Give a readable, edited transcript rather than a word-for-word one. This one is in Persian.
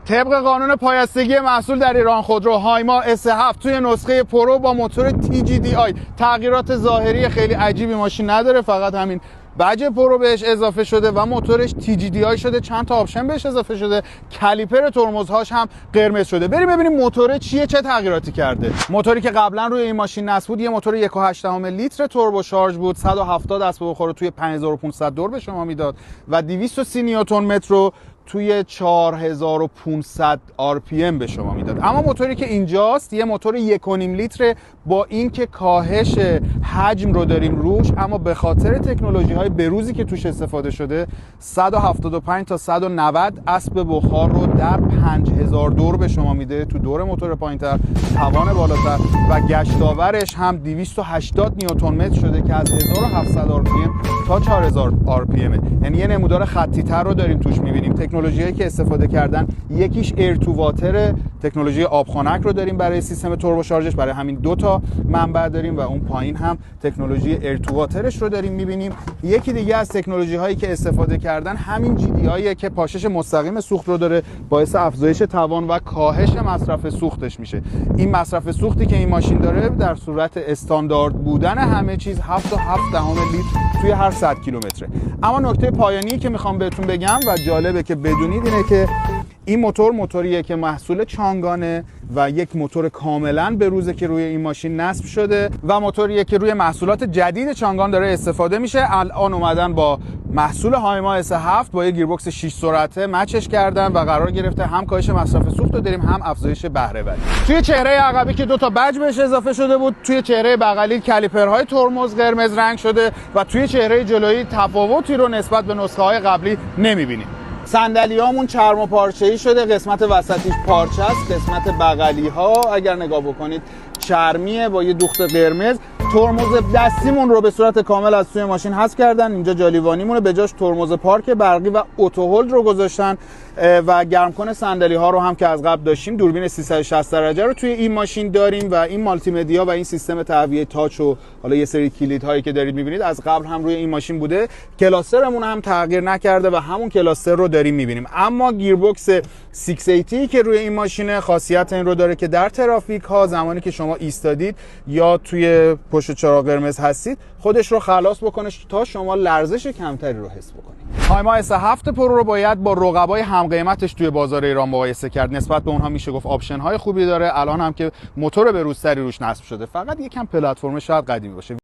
طبق قانون پایستگی محصول در ایران خودرو، هایما S7 توی نسخه پرو با موتور TGDI تغییرات ظاهری خیلی عجیبی ماشین نداره، فقط همین بج پرو بهش اضافه شده و موتورش TGDI شده، چند تا آپشن بهش اضافه شده، کالیپر ترمزهاش هم قرمز شده. بریم ببینیم موتور چیه، چه تغییراتی کرده. موتوری که قبلا روی این ماشین نصب بود یه موتور 1.8 لیتر توربو شارژ بود، 170 اسب بخور توی 5500 دور به شما میداد و 230 نیوتن متر رو توی 4500 RPM به شما میداد. اما موتوری که اینجاست یه موتور 1.5 لیتر با این که کاهش حجم رو داریم روش، اما به خاطر تکنولوژی های بروزی که توش استفاده شده 175 تا 190 اسب بخار رو در 5000 دور به شما میده تو دور موتور پایینتر، توان بالاتر و گشتاورش هم 280 نیوتن متر شده که از 1700 RPM تا 4000 RPM، یعنی یه نمودار خطی تر رو داریم توش میبینیم. تکنولوژیایی که استفاده کردن یکیش ایر تو واتر، تکنولوژی آبخنک رو داریم برای سیستم توربو شارژش، برای همین دو تا منبع داریم و اون پایین هم تکنولوژی ایر تو واترش رو داریم میبینیم. یکی دیگه از تکنولوژی هایی که استفاده کردن همین GDI که پاشش مستقیم سوخت رو داره، باعث افزایش توان و کاهش مصرف سوختش میشه. این مصرف سوختی که این ماشین داره در صورت استاندارد بودن همه چیز 7.7 لیتر توی هر 100 کیلومتره. اما نکته پایانی که میخوام بهتون بگم و جالبه که بدونید اینه که این موتوریه که محصول چانگانه و یک موتور کاملا بروزه که روی این ماشین نصب شده و موتوریه که روی محصولات جدید چانگان داره استفاده میشه. الان اومدن با محصول هایما S7 با یه گیربکس 6 سرعته مچش کردن و قرار گرفته هم کاهش مصرف سوخت رو داریم، هم افزایش بهره وری. توی چهره عقبی که 2 تا بج بهش اضافه شده بود، توی چهره بغلی کالیپرهای ترمز قرمز رنگ شده و توی چهره جلویی تفاوتی رو نسبت به نسخه های قبلی نمیبینیم. صندلیامون چرم و پارچه‌ای شده، قسمت وسطیش پارچه است، قسمت بغلی ها اگر نگاه بکنید چرمیه با یه دوخت قرمز. ترمز دستیمون رو به صورت کامل از توی ماشین حذف کردن، اینجا جالیوانیمونه، به جاش ترمز پارک برقی و اتو هولد رو گذاشتن و گرمکن صندلی ها رو هم که از قبل داشتیم. دوربین 360 درجه رو توی این ماشین داریم و این مالتی مدیا و این سیستم تهویه تاچ و حالا یه سری کلیدهایی که دارید می‌بینید از قبل هم روی این ماشین بوده. کلاسترمون هم تغییر نکرده و همون کلاستر رو داریم می‌بینیم. اما گیربکس 680 که روی این ماشینه خاصیت این رو داره که در ترافیک ها زمانی که شما ایستادید یا توی پشت چراغ قرمز هستید خودش رو خلاص بکنه تا شما لرزش کمتری رو حس بکنید. هایما S7 پرو رو باید با رقبای هم قیمتش توی بازار ایران مقایسه کرد. نسبت به اونها میشه گفت آپشن های خوبی داره. الان هم که موتور بروزتری روش نصب شده، فقط یکم پلتفرم شاید قدیمی باشه.